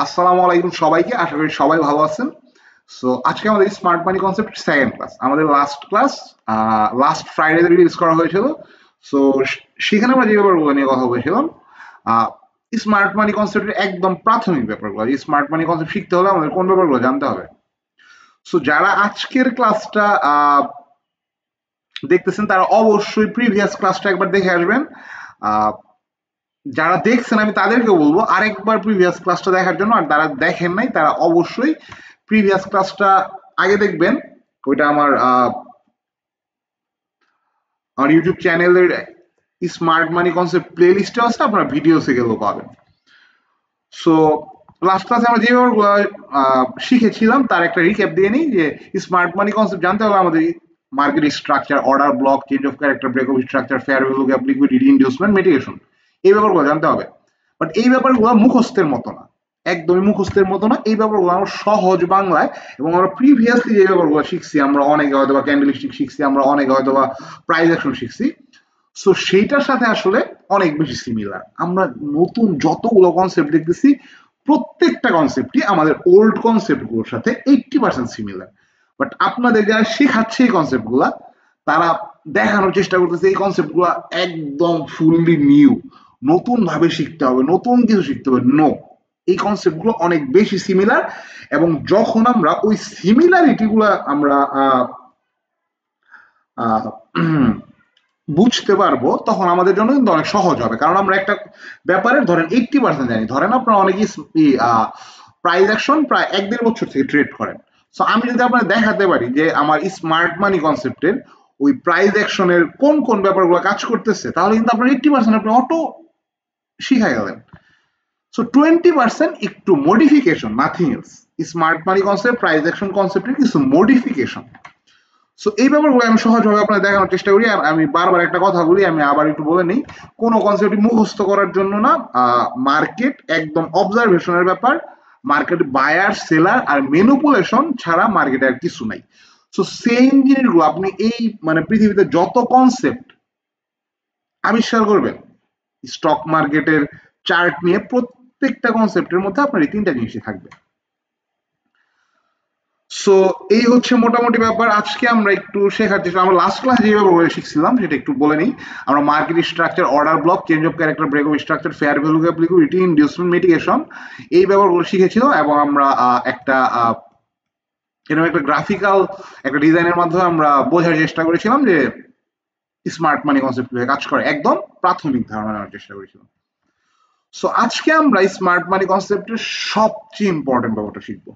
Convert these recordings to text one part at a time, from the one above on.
আসসালামু আলাইকুম সবাইকে, আশা করি সবাই ভালো আছেন। সো আজকে আমাদের smart money concept second class, আমাদের last class last Friday release করা হয়েছিল। সো সেখানে আমরা যে ব্যাপারগুলো নিয়ে কথা বলেছিলাম, স্মার্ট মানি কনসেপ্টের একদম প্রাথমিক ব্যাপারগুলো। স্মার্ট মানি কনসেপ্ট শিখতে হলে আমাদের কোন ব্যাপারগুলো জানতে হবে। সো যারা আজকের ক্লাসটা দেখতেছেন তারা অবশ্যই প্রিভিয়াস ক্লাসটা একবার দেখে আসবেন। আহ, যারা দেখছেন আমি তাদেরকে বলবো আরেকবার প্রিভিয়াস ক্লাসটা দেখার জন্য, আর যারা দেখেন নাই তারা অবশ্যই প্রিভিয়াস ক্লাসটা আগে দেখবেন। ওইটা আমার ইউটিউব চ্যানেলের স্মার্ট মানি কনসেপ্ট প্লে লিস্টে আছে, আপনারা ভিডিওসে গেলেও পাবেন। সো লাস্ট ক্লাসে আমরা যে ব্যাপারগুলো শিখেছিলাম তার একটা রিক্যাপ দিয়ে নিই যে স্মার্ট মানি কনসেপ্ট জানতে হলে আমাদের market structure, order block, change of character, break of structure, fair value gap, liquidity, inducement, mitigation, এই ব্যাপারগুলো জানতে হবে। বাট এই ব্যাপারগুলো মুখস্থের মতো না, একদমই মুখস্থের মতো না। এই ব্যাপারগুলো আমরা সহজ বাংলায়, এবং আমরা প্রিভিয়াসলি যে ব্যাপারগুলো শিখছি, আমরা অনেকে হয়তো বা ক্যান্ডেলস্টিক শিখছি, আমরা অনেকে হয়তো বা প্রাইস অ্যাকশন শিখছি। সো সেইটার সাথে আসলে অনেক বেশি সিমিলার। আমরা নতুন যতগুলো কনসেপ্ট দেখতেছি, প্রত্যেকটা কনসেপ্টই আমাদের ওল্ড কনসেপ্ট গুলোর সাথে 80% সিমিলার। বাট আপনাদের যারা শেখাচ্ছে এই কনসেপ্ট গুলা, তারা দেখানোর চেষ্টা করতেছে এই কনসেপ্ট গুলা একদম ফুললি নিউ, নতুন ভাবে শিখতে হবে, নতুন কিছু শিখতে হবে। নো, এই কনসেপ্ট গুলো অনেক বেশি সিমিলার। এবং যখন আমরা ওই সিমিলারিটি গুলা আমরা আহ বুঝতে পারবো, তখন আমাদের জন্য কিন্তু অনেক সহজ হবে। কারণ আমরা একটা ব্যাপারে ধরেন 80% জানি। ধরেন আপনারা অনেকেই প্রাইস অ্যাকশন প্রায় 1-1.5 বছর থেকে ট্রেড করেন। সো আমি যদি আপনার দেখাতে পারি যে আমার স্মার্ট মানি কনসেপ্টের ওই প্রাইস অ্যাকশনের কোন কোন ব্যাপারগুলো কাজ করতেছে, তাহলে কিন্তু আপনার 80% আপনি অটো শিখা গেলেন। সো 20% একটু modification, nothing else. Smart money concept, price action কনসেপ্টের কিছু মডিফিকেশন। সো এই ব্যাপারগুলো আমি সহজভাবে আপনার দেখানোর চেষ্টা করি। আর আমি বারবার একটা কথা বলি, আমি আবার একটু বলে নিই, কোনো কনসেপ্ট মুখস্থ করার জন্য না। মার্কেট একদম অবজারভেশনের ব্যাপার। মার্কেট বায়ার, সেলার আর ম্যানিপুলেশন ছাড়া মার্কেটে আর কিছু নাই। সো সেম জিনিসগুলো আপনি এই মানে পৃথিবীতে যত কনসেপ্ট আবিষ্কার করবেন, স্টক মার্কেটের চার্ট নিয়ে প্রত্যেকটা কনসেপ্টের মধ্যে আপনার এই তিনটা জিনিসই থাকবে। সো এই হচ্ছে মোটামুটি ব্যাপার। আজকে আমরা একটু শেখার চেষ্টা, আমরা লাস্ট ক্লাস যে ব্যাপারগুলো শিখছিলাম সেটা একটু বলে নিই। আমরা market structure, order block, change of character, break of structure, fair value gap, liquidity, inducement, mitigation, এই ব্যাপারগুলো শিখেছিলাম। এবং আমরা একটা এরকম একটা গ্রাফিক্যাল একটা ডিজাইনের মাধ্যমে আমরা বোঝার চেষ্টা করেছিলাম যে স্মার্ট মানি কনসেপ্ট কাজ করে, একদম প্রাথমিক ধারণা নেওয়ার চেষ্টা করেছিলাম। সো আজকে আমরা স্মার্ট মানি কনসেপ্টের সবচেয়ে ইম্পর্টেন্ট ব্যাপারটা শিখবো।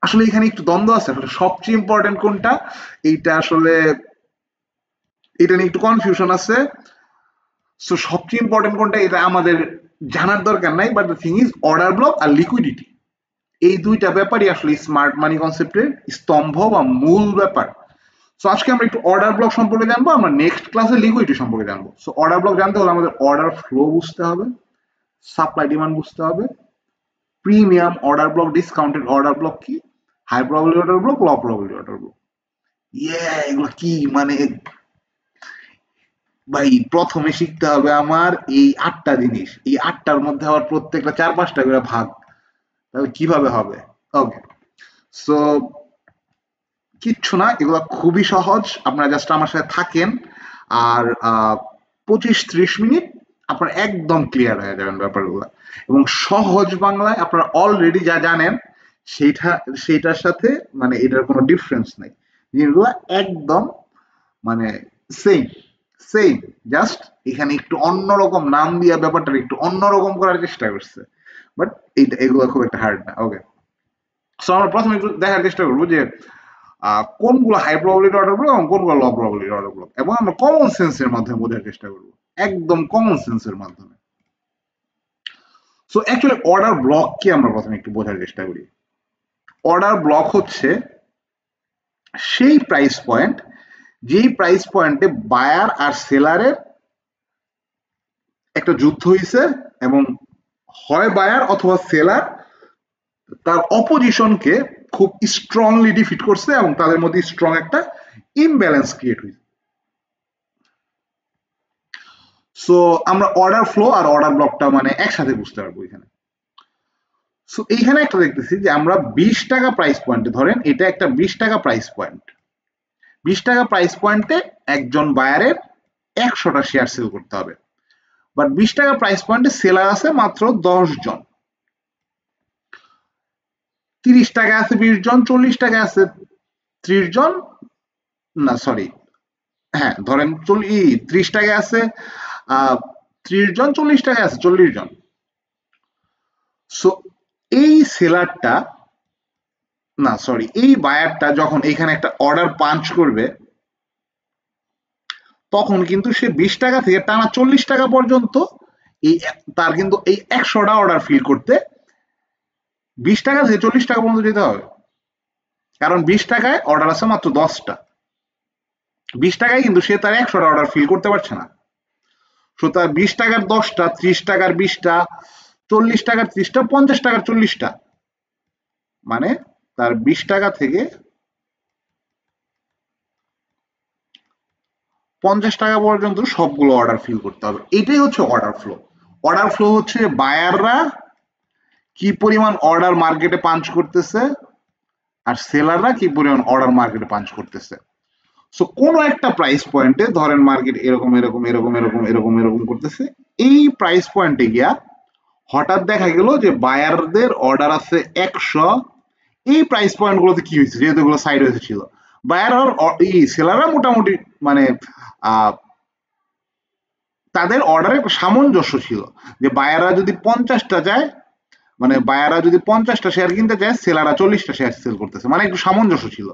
আসলে এখানে একটু দ্বন্দ্ব আছে, আসলে সবচেয়ে ইম্পর্টেন্ট কোনটা, এইটা আসলে এটা নিয়ে একটু কনফিউশন আছে। সো সবচেয়ে ইম্পর্টেন্ট কোনটা এটা আমাদের জানার দরকার নাই। But the thing is order block আর লিকুইডিটি, এই দুইটা ব্যাপারই আসলে স্মার্ট মানি কনসেপ্টের স্তম্ভ বা মূল ব্যাপার। সো আজকে আমরা একটু অর্ডার ব্লক সম্পর্কে জানবো, আমরা নেক্সট ক্লাসে লিকুইডিটি সম্পর্কে জানবো। সো অর্ডার ব্লক জানতে হলে আমাদের অর্ডার ফ্লো বুঝতে হবে, সাপ্লাই ডিমান্ড বুঝতে হবে, premium order block, discounted order block কি, high probability order block, low probability order block. এগুলো কি মানে ভাই, প্রথমে শিখতে হবে আমার এই 8টা জিনিস। এই 8টার মধ্যে আবার প্রত্যেকটা 4-5টা করে ভাগ, তাহলে কিভাবে হবে? ওকে, সো কিচ্ছু না, এগুলো খুবই সহজ। আপনারা জাস্ট আমার সাথে থাকেন, আর 25-30 মিনিট আপনারা একদম ক্লিয়ার হয়ে যাবেন ব্যাপারগুলো। এবং সহজ বাংলায় আপনারা অলরেডি যা জানেন সেইটা সেইটার সাথে মানে এটার কোনো ডিফারেন্স নাই। জিনিসগুলো একদম মানে সেম সেম, জাস্ট এখানে একটু অন্যরকম নাম দিয়া ব্যাপারটা একটু অন্যরকম করার চেষ্টা করছে। বাট এইটা এগুলো খুব একটা হার্ড না। ওকে, সো আমরা প্রথমে একটু দেখার চেষ্টা করবো যে কোনগুলো হাই প্রবাবিলিটি অর্ডার ব্লক এবং কোনগুলো লো প্রবাবিলিটি অর্ডার ব্লক, এবং আমরা কমন সেন্সের মাধ্যমে বোঝার চেষ্টা করবো, একদম কমন সেন্সের মাধ্যমে। সো অ্যাকচুয়ালি অর্ডার ব্লক কি আমরা প্রথমে একটু বোঝার চেষ্টা করি। অর্ডার ব্লক হচ্ছে সেই প্রাইস পয়েন্ট, যেই প্রাইস পয়েন্টে বায়ার আর সেলারের একটা যুদ্ধ হয়েছে, এবং হয় বায়ার অথবা সেলার তার অপোজিশনকে খুব স্ট্রংলি ডিফিট করছে, এবং তাদের মধ্যে স্ট্রং একটা ইমব্যালেন্স ক্রিয়েট হয়েছে। সো আমরা অর্ডার ফ্লো আর অর্ডার ব্লকটা মানে একসাথে বুঝতে পারবো এখানে। সো এইখানে একটা দেখতেছি যে আমরা 20 টাকা প্রাইস পয়েন্টে, ধরেন এটা একটা 20 টাকা প্রাইস পয়েন্ট, 20 টাকা প্রাইস পয়েন্টে একজন বায়ারের 100টা শেয়ার সেল করতে হবে, বাট 20 টাকা প্রাইস পয়েন্টে সেলার আছে মাত্র 10 জন, 30 টাকা আছে 20 জন, 40 টাকা আছে 30 জন, না সরি, হ্যাঁ ধরেন 30 টাকা আছে 30 জন, 40 টাকা আছে 40 জন। সো এই সেলারটা, না সরি, এই বায়ারটা যখন এখানে একটা অর্ডার পাঞ্চ করবে, তখন কিন্তু সে 20 টাকা থেকে টানা 40 টাকা পর্যন্ত এই তার কিন্তু এই 100টা অর্ডার ফিল করতে 20 টাকা থেকে 40 টাকা পর্যন্ত যেতে হবে, কারণ 20 টাকায় অর্ডার আছে মাত্র 10টা, 20 টাকায় কিন্তু সে তার 100টা অর্ডার ফিল করতে পারছে না। সো তার 20 টাকার 10টা, 30 টাকার 20টা, 40 টাকার 30টা, 50 টাকার 40টা, মানে তার 20 টাকা থেকে 50 টাকা পর্যন্ত সবগুলো অর্ডার ফিল করতে হবে। এটাই হচ্ছে অর্ডার ফ্লো। অর্ডার ফ্লো হচ্ছে বায়াররা কি পরিমাণ অর্ডার মার্কেটে পাঞ্চ করতেছে আর সেলাররা কি পরিমাণ অর্ডার মার্কেটে পাঞ্চ করতেছে। সো কোনো একটা প্রাইস পয়েন্টে ধরেন মার্কেট এরকম এরকম এরকম এরকম এরকম এরকম করতেছে, এই প্রাইস পয়েন্টে গিয়া হঠাৎ দেখা গেল যে বায়ারদের অর্ডার আছে 100, এই প্রাইস পয়েন্ট গুলোতে কি হয়েছে, যেহেতু এগুলো সাইড হয়েছে ছিল, বায়ার আর সেলাররা মোটামুটি মানে তাদের অর্ডারে সামঞ্জস্য ছিল, যে বায়াররা যদি 50টা যায়, মানে বায়াররা যদি 50টা শেয়ার কিনতে চায়, সেলাররা 40টা শেয়ার সেল করতেছে, মানে একটু সামঞ্জস্য ছিল।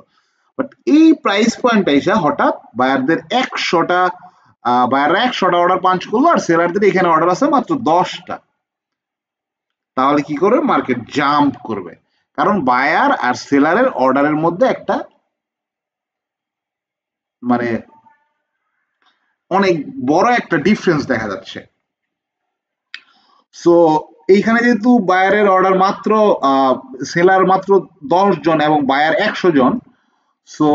বাট এই প্রাইস পয়েন্টটা এসে হঠাৎ বায়ারদের 100টা, বায়াররা 100টা অর্ডার পাঞ্চ করলো আর সেলারদের এখানে অর্ডার আছে মাত্র 10টা, তাহলে কি করবে, মার্কেট জাম্প করবে, কারণ বায়ার আর সেলারের অর্ডারের মধ্যে একটা মানে অনেক বড় একটা ডিফারেন্স দেখা যাচ্ছে। সো এইখানে যেহেতু বায়ারের অর্ডার মাত্র সেলার মাত্র 10 জন এবং বায়ার 100 জন, সো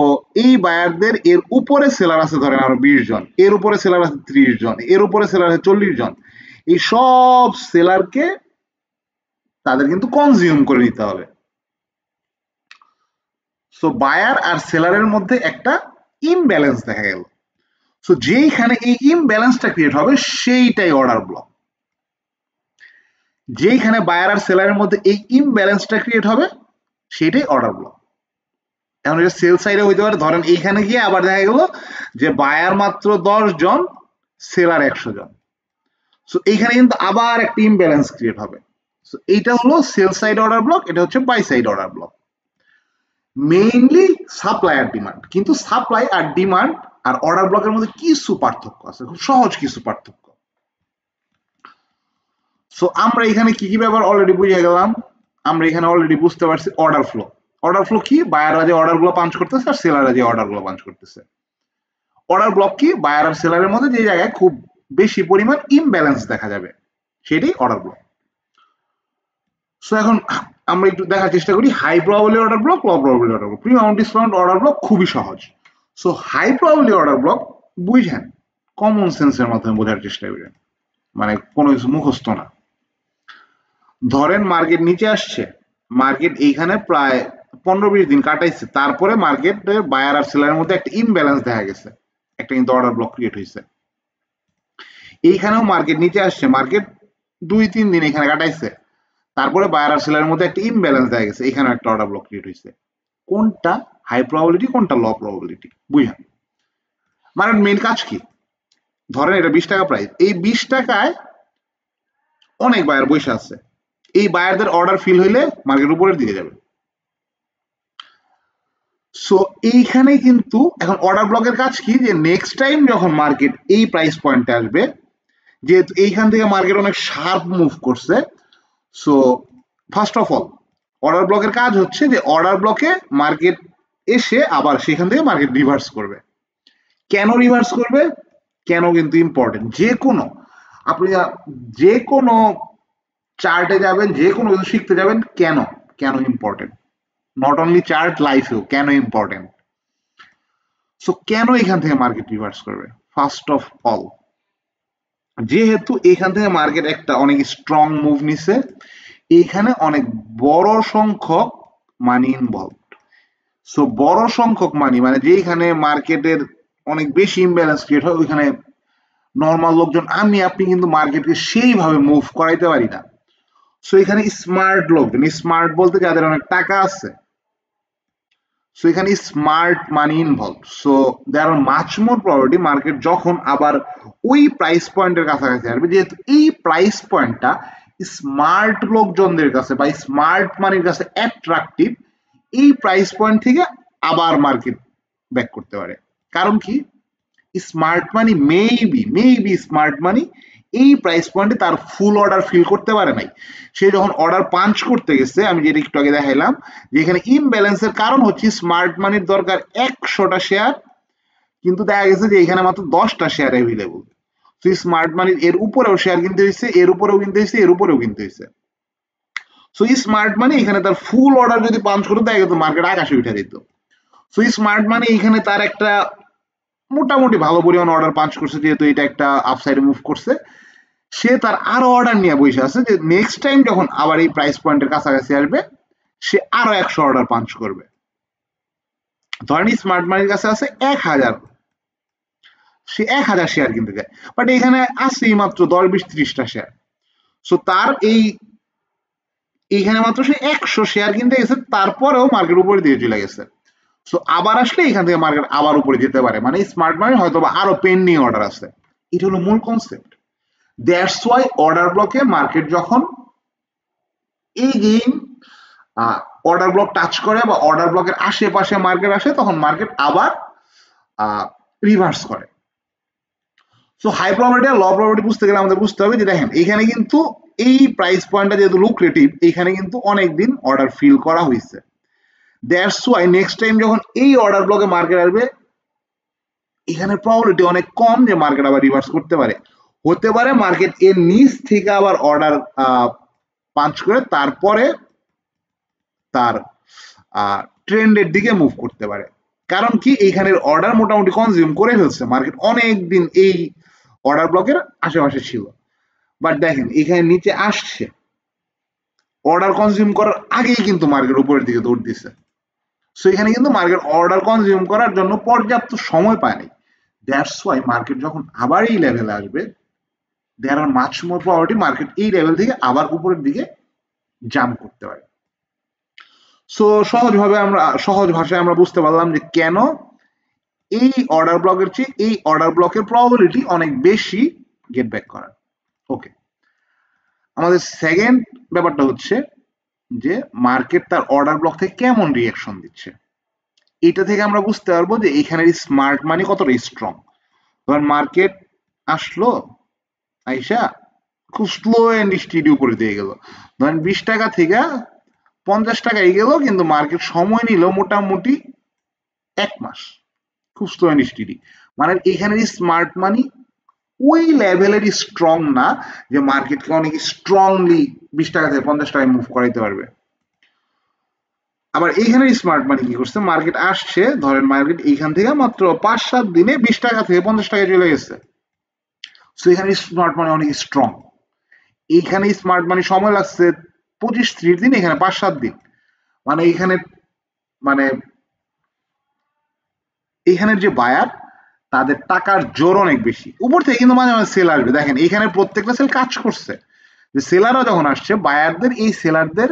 এই বায়ারদের এর উপরে সেলার আছে ধরেন আরো 20 জন, এর উপরে সেলার আছে 30 জন, এর উপরে সেলার আছে 40 জন, এই সব সেলারকে তাদের কিন্তু কনজিউম করে নিতে হবে। সো বায়ার আর সেলারের মধ্যে একটা ইমব্যালেন্স দেখা গেল। সো যেইখানে এই ইমব্যালেন্সটা ক্রিয়েট হবে সেইটাই অর্ডার ব্লক, যেইখানে বায়ার আর সেলারের মধ্যে এই ইমব্যালেন্সটা ক্রিয়েট হবে সেটাই অর্ডার ব্লক। এখন এটা সেল সাইডে হইতে পারে, ধরেন এইখানে গিয়ে আবার দেখা গেল যে বায়ার মাত্র 10 জন, সেলার 100 জন, সো এইখানে কিন্তু আবার একটা ইমব্যালেন্স ক্রিয়েট হবে। সো এইটা হলো সেল সাইড অর্ডার ব্লক, এটা হচ্ছে buy side order block. Mainly supply আর ডিমান্ড, কিন্তু সাপ্লাই আর ডিমান্ড আর অর্ডার ব্লকের মধ্যে কিছু পার্থক্য আছে, খুব সহজ কিছু পার্থক্য। সো আমরা এখানে কি কি ব্যাপার অলরেডি বুঝে গেলাম, আমরা এখানে অলরেডি বুঝতে পারছি অর্ডার ফ্লো। অর্ডার ফ্লো কি, বায়াররা যে অর্ডার গুলো পাঞ্চ করতেছে আর সেলাররা যে অর্ডার গুলো পাঞ্চ করতেছে। অর্ডার ব্লক কি, বায়ার আর সেলারের মধ্যে যে জায়গায় খুব বেশি পরিমাণ ইমব্যালেন্স দেখা যাবে সেটাই অর্ডার ব্লক। সো এখন আমরা একটু দেখার চেষ্টা করি high probability order block, low probability order block. Premium discount order block খুবই সহজ। So high probability order block বুঝেন, কমন সেন্সের মাধ্যমে বোঝার চেষ্টা করেন, মানে কোনো কিছু মুখস্থ না। ধরেন মার্কেট নিচে আসছে, মার্কেট এইখানে প্রায় 15-20 দিন কাটাইছে, তারপরে মার্কেটের বায়ার আর সেলারের মধ্যে একটা ইমব্যালেন্স দেখা গেছে, একটা কিন্তু অর্ডার ব্লক ক্রিয়েট হয়েছে। এইখানেও মার্কেট নিচে আসছে, মার্কেট 2-3 দিন এখানে কাটাইছে, তারপরে বায়ার আর সেলারের মধ্যে একটা ইমব্যালেন্স দেখা গেছে, এখানেও একটা অর্ডার ব্লক ক্রিয়েট হয়েছে। কোনটা হাই প্রবাবিলিটি, কোনটা লো প্রবাবিলিটি বুঝেন। মানে মেইন কাজ কি, ধরেন এটা 20 টাকা প্রাইস, এই 20 টাকায় অনেক বায়ার বসে আছে, এই বায়ারদের অর্ডার ফিল হইলে মার্কেট উপরের দিকে যাবে। সো এইখানে কিন্তু এখন অর্ডার ব্লকের কাজ কি, যে নেক্সট টাইম যখন মার্কেট এই প্রাইস পয়েন্টে আসবে, যেহেতু এইখান থেকে মার্কেট অনেক শার্প মুভ করছে, so first of all order ব্লকের কাজ হচ্ছে যে অর্ডার ব্লকে মার্কেট এসে আবার সেখান থেকে মার্কেট রিভার্স করবে। কেন রিভার্স করবে, কেন কিন্তু ইম্পর্টেন্ট। যে কোনো আপনি যে কোনো চার্টে যাবেন, যে কোনো কিছু শিখতে যাবেন, কেন কেন ইম্পর্টেন্ট, নট অনলি চার্ট, লাইফেও কেন ইম্পর্টেন্ট। সো কেন এখান থেকে মার্কেট রিভার্স করবে, ফার্স্ট অফ অল যেহেতু এখান থেকে মার্কেট একটা অনেক স্ট্রং মুভ নিছে, এইখানে অনেক বড় সংখ্যক মানি ইনভলভ। সো বড় সংখ্যক মানি মানে যেখানে মার্কেটের অনেক বেশি ইমব্যালেন্স ক্রিয়েট হয়, ওইখানে নর্মাল লোকজন আমি আপনি কিন্তু মার্কেটকে সেইভাবে মুভ করাইতে পারি না। সো এখানে স্মার্ট লোকজন, স্মার্ট বলতে যাদের অনেক টাকা আছে, সো এখানে smart money involve. So there are much more probability market যখন আবার ওই প্রাইস পয়েন্টের কাছাকাছি আসবে, যেহেতু এই প্রাইস পয়েন্টটা স্মার্ট লোকজনদের কাছে বা স্মার্ট মানির কাছে অ্যাট্রাকটিভ, এই প্রাইস পয়েন্ট থেকে আবার মার্কেট ব্যাক করতে পারে। কারণ কি, স্মার্ট মানি মেবি স্মার্ট মানি এই প্রাইস পয়েন্টে তার ফুল অর্ডার ফিল করতে পারে নাই। সে যখন অর্ডার পাঞ্চ করতে গেছে, আমি যেটা একটু আগে দেখাইলাম যে এখানে ইমব্যালেন্সের কারণ হচ্ছে স্মার্ট মানির দরকার 100টা শেয়ার, কিন্তু দেখা গেছে যে এখানে মাত্র 10টা শেয়ার অ্যাভেলেবল। তো স্মার্ট মানির এর উপরেও শেয়ার কিনতে হয়েছে, এর উপরেও কিনতে হয়েছে, এর উপরেও কিনতে হয়েছে। সো স্মার্ট মানি এখানে তার ফুল অর্ডার যদি পাঞ্চ করতো, দেখা গেত মার্কেট আকাশে উঠে যেত। সো স্মার্ট মানি এখানে তার একটা মোটামুটি ভালো পরিমাণ অর্ডার পাঞ্চ করছে, যেহেতু এটা একটা আপসাইডে মুভ করছে। সে তার আরো অর্ডার নিয়ে বসে আছে যে নেক্সট টাইম যখন আবার এই প্রাইস পয়েন্টের কাছাকাছি আসবে, সে আরো 100 অর্ডার পাঞ্চ করবে। ধরেন স্মার্ট মানির কাছে আছে 1000, সে 1000 শেয়ার কিনতে যায়, বাট এখানে আছে মাত্র 10-20-30টা শেয়ার। সো তার এইখানে মাত্র সে 100 শেয়ার কিনতে গেছে, তারপরেও মার্কেট উপরে দিয়ে চলে গেছে। সো আবার আসলে এখান থেকে মার্কেট আবার উপরে যেতে পারে, মানে স্মার্ট মানি হয়তো আরো পেন্ডিং অর্ডার আছে। এটা হলো মূল কনসেপ্ট। দ্যাটস ওয়াই অর্ডার ব্লকে মার্কেট যখন এগেইন অর্ডার ব্লক টাচ করে বা অর্ডার ব্লকের আশেপাশে মার্কেট আসে, তখন মার্কেট আবার রিভার্স করে। সো হাই প্রবাবিলিটি আর লো প্রবাবিলিটি বুঝতে গেলে আমাদের বুঝতে হবে যে দেখেন এখানে কিন্তু এই প্রাইস পয়েন্টটা যেহেতু লুক্রেটিভ, এখানে কিন্তু অনেকদিন অর্ডার ফিল করা হয়েছে। দ্যাটস ওয়াই নেক্সট টাইম যখন এই অর্ডার ব্লকে মার্কেট আসবে, এখানে প্রবাবিলিটি অনেক কম যে মার্কেট আবার রিভার্স করতে পারে। হতে পারে মার্কেট এর নিচ থেকে আবার অর্ডার পাঞ্চ করে তারপরে তার ট্রেন্ডের দিকে মুভ করতে পারে। কারণ কি, এইখানের অর্ডার মোটামুটি কনজিউম করে ফেলছে, মার্কেট অনেক দিন এই অর্ডার ব্লকের আশেপাশে ছিল। বাট দেখেন এখানে নিচে আসছে, অর্ডার কনজিউম করার আগেই কিন্তু মার্কেট উপরের দিকে দৌড় দিচ্ছে। সো এখানে কিন্তু মার্কেট অর্ডার কনজিউম করার জন্য পর্যাপ্ত সময় পায়নি। দ্যাটস ওয়াই মার্কেট যখন আবার এই লেভেলে আসবে, there are much more probability market এই লেভেল থেকে আবার উপরের দিকে জাম্প করতে পারে। সো সহজ ভাষায় আমরা বুঝতে পারলাম যে কেন এই অর্ডার ব্লকের চেয়ে এই অর্ডার ব্লকের প্রবাবিলিটি অনেক বেশি গেট ব্যাক করার। ওকে, আমাদের সেকেন্ড ব্যাপারটা হচ্ছে যে মার্কেট তার অর্ডার ব্লক থেকে কেমন রিয়াকশন দিচ্ছে। এটা থেকে আমরা বুঝতে পারবো যে এখানের স্মার্ট মানি কতটা স্ট্রং। ধরেন মার্কেট আসলো, আইসা খুব স্লো এন্ড স্টিডি উপরে দিয়ে গেল, ধরেন 20 টাকা থেকে 50 টাকায় গেল, কিন্তু মার্কেট সময় নিল মোটামুটি 1 মাস, খুব স্লো এন্ড স্টিডি। মানে এখানের স্মার্ট মানি ওই লেভেলের স্ট্রং না যে মার্কেটকে অনেক স্ট্রংলি 20 টাকা থেকে 50 টাকায় মুভ করাইতে পারবে। আবার এইখানে স্মার্ট মানি কি করছে, মার্কেট আসছে, ধরেন মার্কেট এইখান থেকে মাত্র 5-7 দিনে 20 টাকা থেকে 50 টাকায় চলে গেছে। সো এখানে স্মার্ট মানি অনেক স্ট্রং। এইখানে স্মার্ট মানি সময় লাগছে 25-30 দিন, এখানে 5-7 দিন। মানে মানে এইখানের যে বায়ার, তাদের টাকার জোর অনেক বেশি। উপর থেকে কিন্তু মাঝে মাঝে সেল আসবে, দেখেন এইখানে প্রত্যেকটা সেল কাজ করছে। যে সেলাররা যখন আসছে, বায়ারদের এই সেলারদের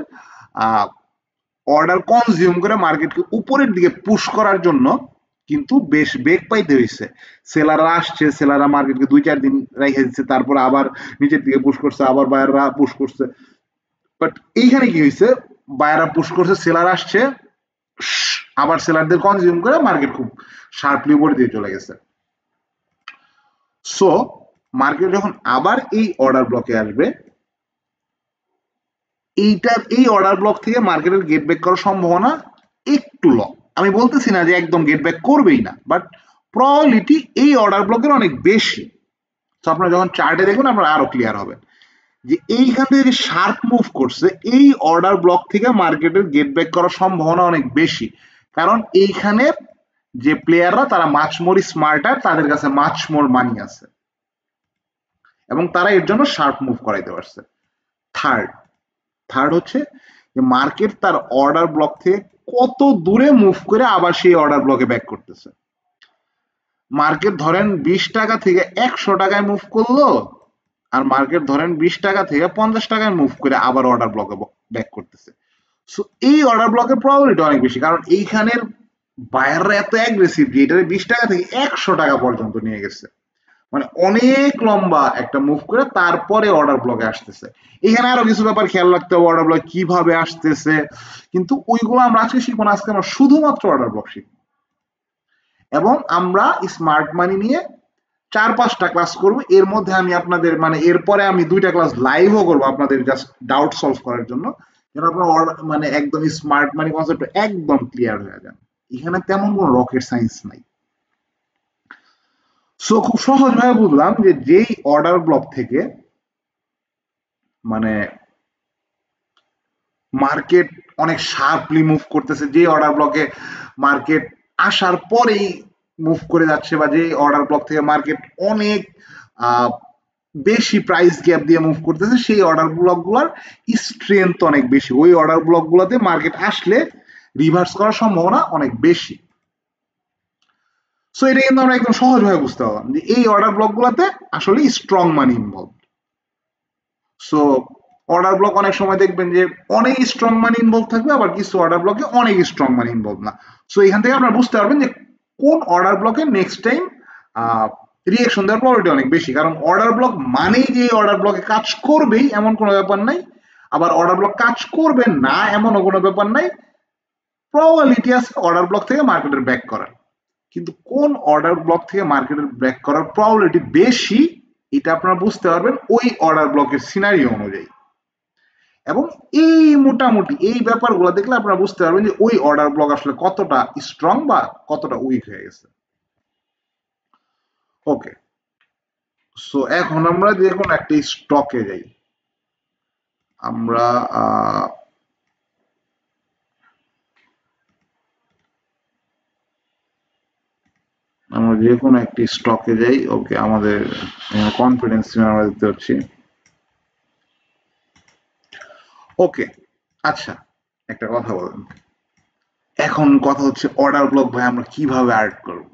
অর্ডার কনজিউম করে মার্কেটকে উপরের দিকে পুশ করার জন্য কিন্তু বেশ বেগ পাইতে হয়েছে। সেলাররা আসছে, সেলাররা মার্কেটকে 2-4 দিন রেখে দিচ্ছে, তারপর আবার নিচের দিকে পুশ করছে, আবার বায়াররা পুশ করছে। বাট এইখানে কি হয়েছে, বায়াররা পুশ করছে, সেলার আসছে, আবার সেলারদের কনজিউম করে মার্কেট খুব শার্পলি উপরে দিয়ে চলে গেছে। সো মার্কেট যখন আবার এই অর্ডার ব্লকে আসবে, এই অর্ডার ব্লক থেকে মার্কেটের গেট ব্যাক করার সম্ভাবনা একটু লো। আমি বলতেছি না যে একদম গেট ব্যাক করবেই না, বাট প্রবাবিলিটি এই অর্ডার ব্লকের অনেক বেশি। তো আপনারা যখন চার্টে দেখবেন আপনারা আরো ক্লিয়ার হবেন যে এইখান থেকে যে শার্প মুভ করছে, এই অর্ডার ব্লক থেকে মার্কেটের গেট ব্যাক করার সম্ভাবনা অনেক বেশি। কারণ এইখানে যে প্লেয়াররা তারা মাচ মোর স্মার্টার, তাদের কাছে মাচ মোর মানি আছে এবং তারা এর জন্য শার্প মুভ করাইতে পারছে। থার্ড থার্ড হচ্ছে যে মার্কেট তার অর্ডার ব্লক থেকে কত দূরে মুভ করে আবার সেই অর্ডার ব্লকে ব্যাক করতেছে। মার্কেট ধরেন 20 টাকা থেকে 100 টাকায় মুভ করলো, আর মার্কেট ধরেন 20 টাকা থেকে 50 টাকায় মুভ করে আবার অর্ডার ব্লকে ব্যাক করতেছে। সো এই অর্ডার ব্লকের প্রবাবিলিটি অনেক বেশি, কারণ এইখানের বায়াররা এত অ্যাগ্রেসিভ যে এটারে 20 টাকা থেকে 100 টাকা পর্যন্ত নিয়ে গেছে, মানে অনেক লম্বা একটা মুভ করে তারপরে অর্ডার ব্লকে আসতেছে। এখানে আরো কিছু ব্যাপার খেয়াল রাখতে হবে, অর্ডার ব্লক কিভাবে আসতেছে, কিন্তু ওইগুলো আমরা আজকে শিখবো না। আজকে আমরা শুধুমাত্র অর্ডার ব্লক শিখবো, এবং আমরা স্মার্ট মানি নিয়ে 4-5টা ক্লাস করব। এর মধ্যে আমি আপনাদের মানে এরপরে আমি 2টা ক্লাস লাইভও করবো আপনাদের জাস্ট ডাউট সলভ করার জন্য, যেন আপনার মানে একদম স্মার্ট মানি কনসেপ্ট একদম ক্লিয়ার হয়ে যান। এখানে তেমন কোনো রকেট সায়েন্স নাই। সো খুব সহজ ভাবে বুঝলাম যে যেই অর্ডার ব্লক থেকে মানে মার্কেট অনেক শার্পলি মুভ করতেছে, যে অর্ডার ব্লকে মার্কেট আসার পরেই মুভ করে যাচ্ছে, বা যে অর্ডার ব্লক থেকে মার্কেট অনেক বেশি প্রাইস গ্যাপ দিয়ে মুভ করতেছে, সেই অর্ডার ব্লক গুলার স্ট্রেংথ অনেক বেশি। ওই অর্ডার ব্লক গুলোতে মার্কেট আসলে রিভার্স করার সম্ভাবনা অনেক বেশি। সো এটা কিন্তু আমরা একদম সহজভাবে বুঝতে পারলাম যে এই অর্ডার ব্লক গুলাতে আসলে স্ট্রং মানি ইনভলভ। সো অর্ডার ব্লক অনেক সময় দেখবেন যে অনেক স্ট্রং মানি ইনভলভ থাকবে, আবার কিছু অর্ডার ব্লকে অনেক স্ট্রং মানি ইনভলভ না। সো এখান থেকে আপনারা বুঝতে পারবেন যে কোন অর্ডার ব্লকে নেক্সট টাইম রিয়েকশন দেওয়ার প্রবাবিলিটি অনেক বেশি। কারণ অর্ডার ব্লক মানেই যে অর্ডার ব্লকে কাজ করবেই এমন কোনো ব্যাপার নাই, আবার অর্ডার ব্লক কাজ করবে না এমনও কোনো ব্যাপার নাই। প্রবাবিলিটি আছে অর্ডার ব্লক থেকে মার্কেটের ব্যাক করার, কিন্তু কোন অর্ডার ব্লক থেকে মার্কেটের ব্যাক করার প্রবাবিলিটি বেশি এটা আপনারা বুঝতে পারবেন ওই অর্ডার ব্লকের সিনারিও অনুযায়ী। এবং এই মোটামুটি এই ব্যাপারগুলো দেখলে আপনারা বুঝতে পারবেন যে ওই অর্ডার ব্লক আসলে কতটা স্ট্রং বা কতটা উইক হয়ে গেছে। ওকে, সো এখন আমরা যে কোনো একটা স্টকে যাই। আমরা আমরা যে কোনো একটি স্টকে যাই। ওকে, আমাদের কনফিডেন্স আমরা দেখতে পাচ্ছি। ওকে, আচ্ছা একটা কথা বলেন, এখন কথা হচ্ছে অর্ডার ব্লক ভাই আমরা কিভাবে অ্যাড করব?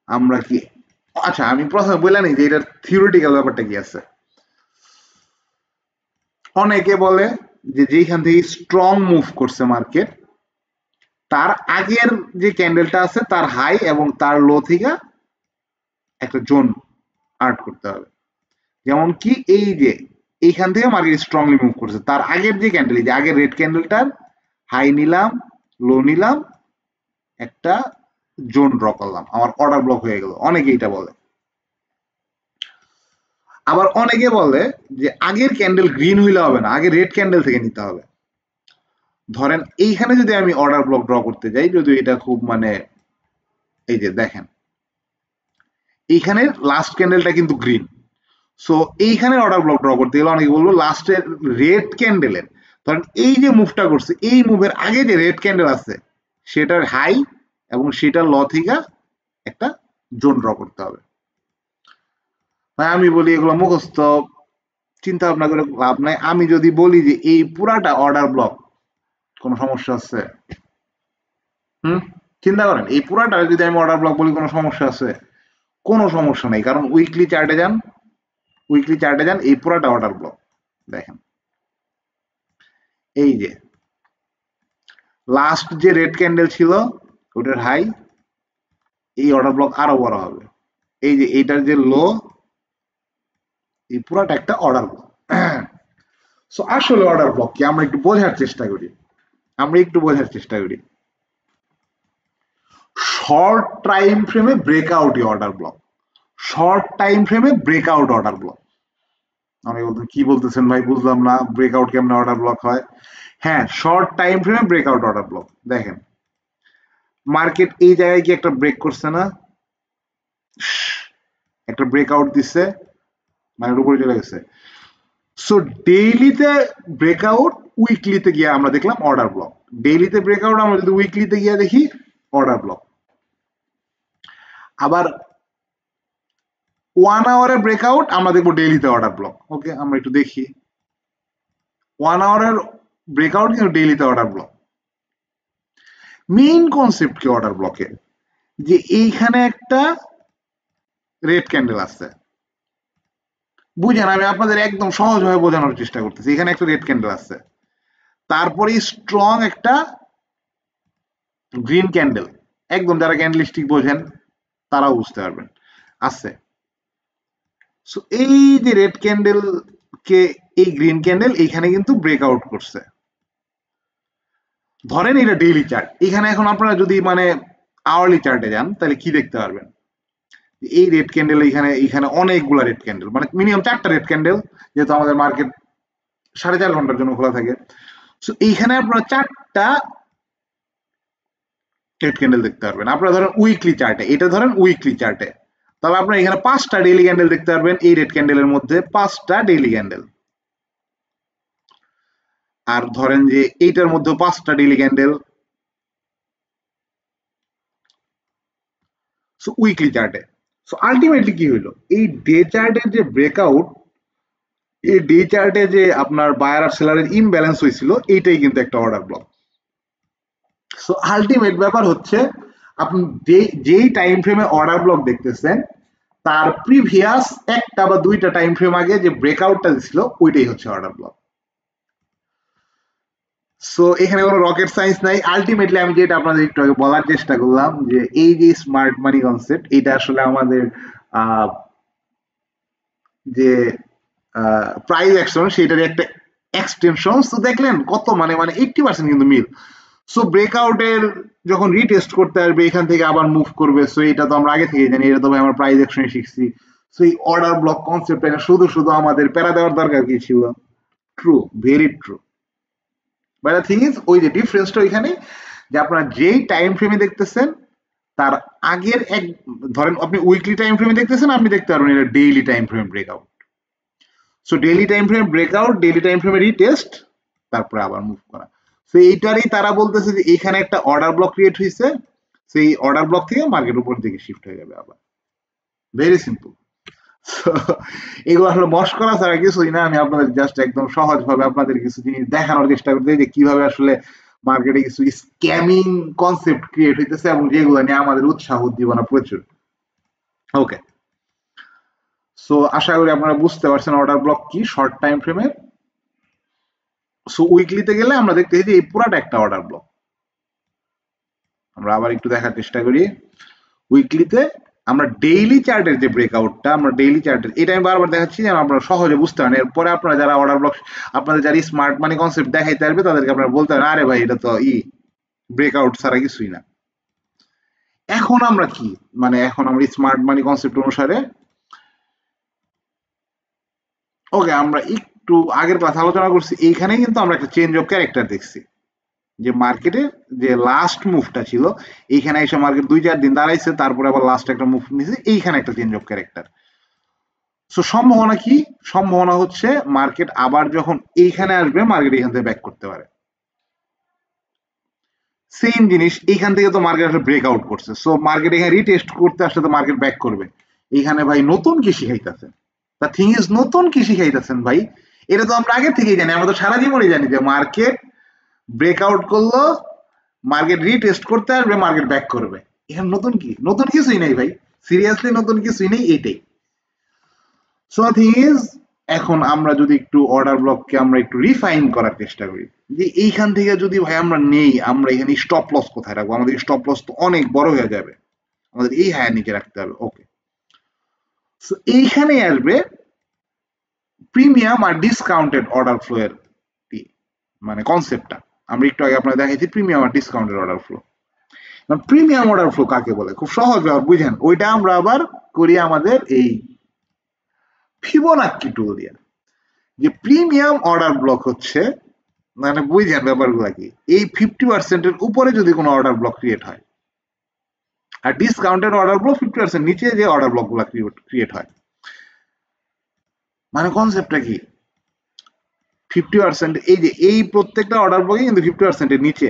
আমরা কি, আচ্ছা আমি প্রথমে বলে নিই যে এটার থিওরিটিক্যাল ব্যাপারটা কি আছে। অনেকে বলে যে যেখান থেকে স্ট্রং মুভ করছে মার্কেট, তার আগের যে ক্যান্ডেলটা আছে তার হাই এবং তার লো থেকে একটা জোন আর্ট করতে হবে। যেমন কি এই যে এইখান থেকে মার্কেট স্ট্রংলি মুভ করছে, তার আগের যে ক্যান্ডেল, যে আগের রেড ক্যান্ডেলটার হাই নিলাম, লো নিলাম, একটা জোন ড্র করলাম, আমার অর্ডার ব্লক হয়ে গেল। অনেকে এটা বলে। আবার অনেকে বলে যে আগের ক্যান্ডেল গ্রিন হইলে হবে না, আগে রেড ক্যান্ডেল থেকে নিতে হবে। ধরেন এইখানে যদি আমি অর্ডার ব্লক ড্র করতে যাই, যদি এটা খুব মানে এই যে দেখেন এইখানে লাস্ট ক্যান্ডেলটা কিন্তু গ্রিন, সো এইখানে অর্ডার ব্লক ড্র করতে গেলে অনেকে বলবো লাস্টের রেড ক্যান্ডেলের, ধরেন এই যে মুভটা করছে এই মুভের আগে যে রেড ক্যান্ডেল আছে সেটার হাই এবং সেটার ল থেকে একটা জোন ড্র করতে হবে। ভাই আমি বলি এগুলো মুখস্থ চিন্তা ভাবনা করে লাভ নাই। আমি যদি বলি যে এই পুরাটা অর্ডার ব্লক, কোনো সমস্যা আছে? হুম, চিন্তা করেন এই পুরাটা যদি আমি অর্ডার ব্লক বলি কোনো সমস্যা আছে? কোনো সমস্যা নেই, কারণ উইকলি চার্টে যান, উইকলি চার্টে যান, এই পুরাটা অর্ডার ব্লক দেখেন। এই যে লাস্ট যে রেড ক্যান্ডেল ছিল ওটার হাই, এই অর্ডার ব্লক আরো বড় হবে। এই যে এইটার যে লো, এই পুরাটা একটা অর্ডার ব্লক। সো আসলে অর্ডার ব্লক কি আমরা একটু বোঝার চেষ্টা করি, আমরা একটু বোঝার চেষ্টা করি। শর্ট টাইম ফ্রেমে ব্রেকআউটই অর্ডার ব্লক, শর্ট টাইম ফ্রেমে ব্রেকআউট অর্ডার ব্লক। অনেকে বলতেন কি বলতেছেন ভাই, বুঝলাম না, ব্রেকআউট কেমনে অর্ডার ব্লক হয়? হ্যাঁ, শর্ট টাইম ফ্রেমে ব্রেকআউট অর্ডার ব্লক। দেখেন মার্কেট এই জায়গায় কি একটা ব্রেক করছে না, একটা ব্রেকআউট দিচ্ছে, মানে উপরে চলে গেছে। সো ডেইলিতে ব্রেকআউট, উইকলিতে গিয়ে আমরা দেখলাম অর্ডার ব্লক। ডেইলিতে ব্রেকআউট, আমরা যদি উইকলিতে গিয়ে দেখি অর্ডার ব্লক। আবার 1 আওয়ারে ব্রেকআউট, আমরা দেখবো ডেইলিতে অর্ডার ব্লক। ওকে, আমরা একটু দেখি 1 আওয়ারের ব্রেকআউট কিন্তু ডেইলিতে অর্ডার ব্লক। মেইন কনসেপ্ট কি অর্ডার ব্লকে, যে এইখানে একটা রেড ক্যান্ডেল আছে, বুঝেন আমি আপনাদের একদম সহজভাবে বোঝানোর চেষ্টা করতেছি। এখানে একটা রেড ক্যান্ডেল আছে, তারপরে স্ট্রং একটা গ্রিন ক্যান্ডেল, একদম যারা ক্যান্ডেলস্টিক বোঝেন তারাও বুঝতে পারবেন আছে। সো এই যে রেড ক্যান্ডেল কে এই গ্রিন ক্যান্ডেল এইখানে কিন্তু ব্রেকআউট করছে। ধরেন এটা ডেইলি চার্ট, এখানে এখন আপনারা যদি মানে আওয়ারলি চার্টে যান তাহলে কি দেখতে পারবেন, এই রেড ক্যান্ডেল এখানে এখানে অনেকগুলো রেড ক্যান্ডেল, মানে মিনিমাম 4টা রেড ক্যান্ডেল, যেহেতু আমাদের মার্কেট 4.5 ঘন্টার জন্য খোলা থাকে। সো এইখানে আপনারা 4টা রেড ক্যান্ডেল দেখতে পারবেন। আপনারা ধরেন উইকলি চার্টে, এটা ধরেন উইকলি চার্টে, তাহলে আপনারা এখানে 5টা ডেইলি ক্যান্ডেল দেখতে পারবেন, এই রেড ক্যান্ডেলের মধ্যে 5টা ডেইলি ক্যান্ডেল। আর ধরেন যে এইটার মধ্যে 5টা ডেইলি ক্যান্ডেল। সো উইকলি চার্টে, সো আলটিমেটলি কি হইলো, এই ডে চার্টের যে ব্রেকআউট, এই ডে চার্টে যে আপনার বায়ার আর সেলারের ইমব্যালেন্স হয়েছিল, এইটাই কিন্তু একটা অর্ডার ব্লক। সো আলটিমেট ব্যাপার হচ্ছে আপনি যেই টাইম ফ্রেমে অর্ডার ব্লক দেখতেছেন তার প্রিভিয়াস একটা বা দুইটা টাইম ফ্রেম আগে যে ব্রেকআউটটা দিছিল ওইটাই হচ্ছে অর্ডার ব্লক। সো এখানে কোনো রকেট সায়েন্স নাই। আলটিমেটলি আমি যেটা আপনাদের একটু আগে বলার চেষ্টা করলাম, যে এই যে স্মার্ট মানি কনসেপ্ট, এটা আসলে আমাদের যে প্রাইস অ্যাকশন সেটার একটা এক্সটেনশন। তো দেখলেন কত মানে 80% কিন্তু মিল। সো ব্রেকআউটের যখন রিটেস্ট করতে আসবে এখান থেকে আবার মুভ করবে, সো এটা তো আমরা আগে থেকে জানি, এটা তো ভাই আমরা প্রাইস অ্যাকশনে শিখছি। সো এই অর্ডার ব্লক কনসেপ্ট শুধু শুধু আমাদের প্যারা দেওয়ার দরকার কি ছিল? True, very true. But the thing is, ওই যে ডিফারেন্সটা ওইখানে, যে আপনারা যেই টাইম ফ্রেমে দেখতেছেন তার আগের এক, ধরেন আপনি উইকলি টাইম ফ্রেমে দেখতেছেন, আপনি দেখতে পারবেন এটা daily time frame breakout. So daily time frame breakout, daily time ফ্রেমে রিটেস্ট, তারপরে আবার মুভ করা। সো এইটারই তারা বলতেছে যে এখানে একটা অর্ডার ব্লক ক্রিয়েট হয়েছে, সেই অর্ডার ব্লক থেকে মার্কেট উপর দিকে শিফট হয়ে যাবে আবার। Very simple. এগুলো আসলে মস্করা ছাড়া কিছুই না। আমি আপনাদের জাস্ট একদম সহজভাবে আপনাদের কিছু জিনিস দেখানোর চেষ্টা করতে, যে কিভাবে আসলে মার্কেটে কিছু স্ক্যামিং কনসেপ্ট ক্রিয়েট হইতেছে এবং যেগুলো নিয়ে আমাদের উৎসাহ উদ্দীপনা প্রচুর। ওকে, সো আশা করি আপনারা বুঝতে পারছেন অর্ডার ব্লক কি শর্ট টাইম ফ্রেমের। সো উইকলিতে গেলে আমরা দেখতেছি যে এই পুরাটা একটা অর্ডার ব্লক। আমরা আবার একটু দেখার চেষ্টা করি। উইকলিতে আমরা ডেইলি চার্টের যে ব্রেকআউটটা, আমরা ডেইলি চার্টের, এটা আমি বারবার দেখাচ্ছি যেন আপনারা সহজে বুঝতে পারেন। এরপরে আপনারা যারা অর্ডার ব্লক, আপনাদের যারা স্মার্ট মানি কনসেপ্ট দেখাইতে পারবে তাদেরকে আপনারা বলতে পারেন, আরে ভাই এটা তো ব্রেকআউট ছাড়া কিছুই না। এখন আমরা কি, মানে এখন আমরা স্মার্ট মানি কনসেপ্ট অনুসারে, ওকে, আমরা একটু আগের ক্লাস আলোচনা করছি, এইখানে কিন্তু আমরা একটা চেঞ্জ অফ ক্যারেক্টার দেখছি, যে মার্কেটের যে লাস্ট মুভটা ছিল এইখানে এসে মার্কেট 2-4 দিন দাঁড়াইছে, তারপরে আবার লাস্ট একটা মুভ নিছে, এইখানে একটা চেঞ্জ অফ ক্যারেক্টার। সো সম্ভাবনা কি? সম্ভাবনা হচ্ছে মার্কেট আবার যখন এইখানে আসবে মার্কেট এখান থেকে ব্যাক করতে পারে। সেম জিনিস এইখান থেকে তো মার্কেট আসলে ব্রেকআউট করছে, সো মার্কেট এখানে রিটেস্ট করতে আসলে তো মার্কেট ব্যাক করবে। এইখানে ভাই নতুন কি শিখাইতেছেন? দ্য থিং ইজ, নতুন কি শিখাইতেছেন ভাই? এটা তো আমরা আগে থেকেই জানি, আমরা তো সারা জীবনই জানি যে মার্কেট ব্রেকআউট করলো, মার্কেট রিটেস্ট করতে আসবে, মার্কেট ব্যাক করবে। এখানে নতুন কি? নতুন কিছুই নেই ভাই, সিরিয়াসলি নতুন কিছুই নেই, এইটাই। সো থিং ইজ, এখন আমরা যদি একটু অর্ডার ব্লককে আমরা একটু রিফাইন করার চেষ্টা করি, যে এইখান থেকে যদি ভাই আমরা নেই, আমরা এখানে স্টপ লস কোথায় রাখবো? আমাদের স্টপ লস তো অনেক বড় হয়ে যাবে, আমাদের এই হায়ার নিচে রাখতে হবে। ওকে, সো এইখানে আসবে প্রিমিয়াম আর ডিসকাউন্টেড অর্ডার ফ্লো এর মানে কনসেপ্টটা আমরা একটু আগে আপনারা দেখাইছি, প্রিমিয়াম আর discounted order flow. Premium order flow কাকে বলে? খুব সহজ ব্যাপার, বুঝেন। ওইটা আমরা আবার করি আমাদের এই ফিবোনাক্কি টুল দিয়ে। যে প্রিমিয়াম অর্ডার ব্লক হচ্ছে, মানে বুঝেন ব্যাপারগুলো কি, এই 50% এর উপরে যদি কোনো অর্ডার ব্লক ক্রিয়েট হয়, আর ডিসকাউন্টেড অর্ডার ব্লক 50% নিচে যে অর্ডার ব্লক গুলা ক্রিয়েট হয়। মানে কনসেপ্টটা কি? 50%, এই যে এই প্রত্যেকটা অর্ডার ব্লকে কিন্তু 50% এর নিচে।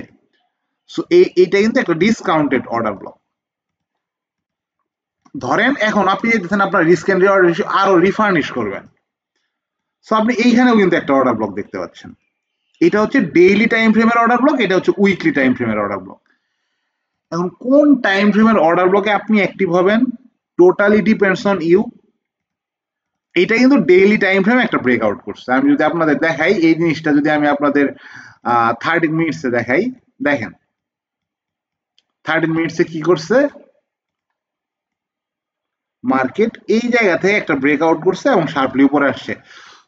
সো এইটা কিন্তু একটা ডিসকাউন্টেড অর্ডার ব্লক। ধরেন এখন আপনি যেতেছেন আপনার রিস্ক এন্ড রিওয়ার্ড রেশিও আরো রিফার্নিশ করবেন, সো আপনি এইখানেও কিন্তু একটা অর্ডার ব্লক দেখতে পাচ্ছেন। এটা হচ্ছে ডেইলি টাইম ফ্রেমের অর্ডার ব্লক, এটা হচ্ছে উইকলি টাইম ফ্রেমের অর্ডার ব্লক। এখন কোন টাইম ফ্রেমের অর্ডার ব্লকে আপনি অ্যাক্টিভ হবেন টোটালি ডিপেন্ডস অন ইউ। এটা কিন্তু ডেইলি টাইম ফ্রেম একটা ব্রেকআউট করছে। আমি যদি আপনাদের দেখাই এই জিনিসটা, যদি আমি আপনাদের 13 মিনিটসে দেখাই, দেখেন 13 মিনিটসে কি করছে, মার্কেট এই জায়গা থেকে একটা ব্রেকআউট করছে এবং শার্পলি উপরে আসছে।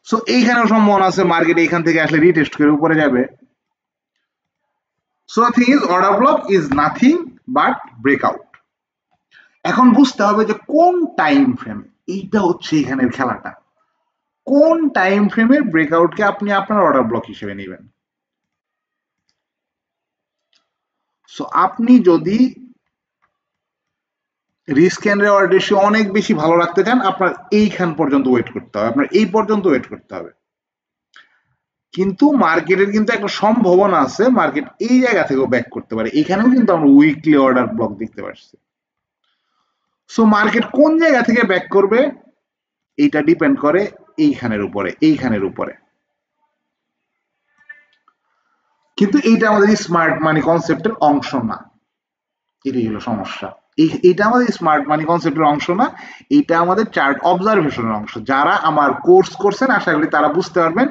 সো এইখানেও সম্ভাবনা আছে মার্কেট এইখান থেকে আসলে রিটেস্ট করে উপরে যাবে। So thing is order block is nothing but breakout. এখন বুঝতে হবে যে কোন টাইম ফ্রেম, এইটা হচ্ছে এখানের খেলাটা, কোন টাইম ফ্রেমের ব্রেকআউটকে আপনি আপনার অর্ডার ব্লক হিসেবে নেবেন। সো আপনি যদি রিস্ক এন্ড রেওয়ার্ড রেশিও অনেক বেশি ভালো রাখতে চান, আপনার এইখান পর্যন্ত ওয়েট করতে হবে, আপনার এই পর্যন্ত ওয়েট করতে হবে। কিন্তু মার্কেটের কিন্তু একটা সম্ভাবনা আছে মার্কেট এই জায়গা থেকেও ব্যাক করতে পারে। এখানেও কিন্তু আমরা উইকলি অর্ডার ব্লক দেখতে পাচ্ছি। সো মার্কেট কোন জায়গা থেকে ব্যাক করবে এইটা ডিপেন্ড করে এইখানের উপরে, এইখানের উপরে। কিন্তু এইটা আমাদের স্মার্ট মানি কনসেপ্টের অংশ না, এটাই হলো সমস্যা। এইটা আমাদের স্মার্ট মানি কনসেপ্টের অংশ না, এটা আমাদের চার্ট অবজারভেশনের অংশ। যারা আমার কোর্স করছেন আশা করি তারা বুঝতে পারবেন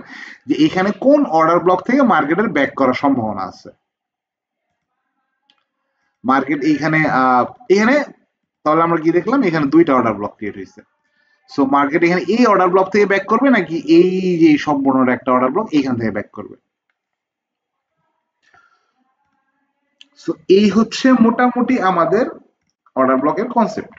যে এখানে কোন অর্ডার ব্লক থেকে মার্কেটের ব্যাক করার সম্ভাবনা আছে। মার্কেট এইখানে এখানে তাহলে আমরা কি দেখলাম, এখানে দুইটা অর্ডার ব্লক ক্রিয়েট হয়েছে। সো মার্কেট এখানে এই অর্ডার ব্লক থেকে ব্যাক করবে নাকি এই যে সম্পূর্ণ একটা অর্ডার ব্লক এইখান থেকে ব্যাক করবে। সো এই হচ্ছে মোটামুটি আমাদের অর্ডার ব্লকের কনসেপ্ট।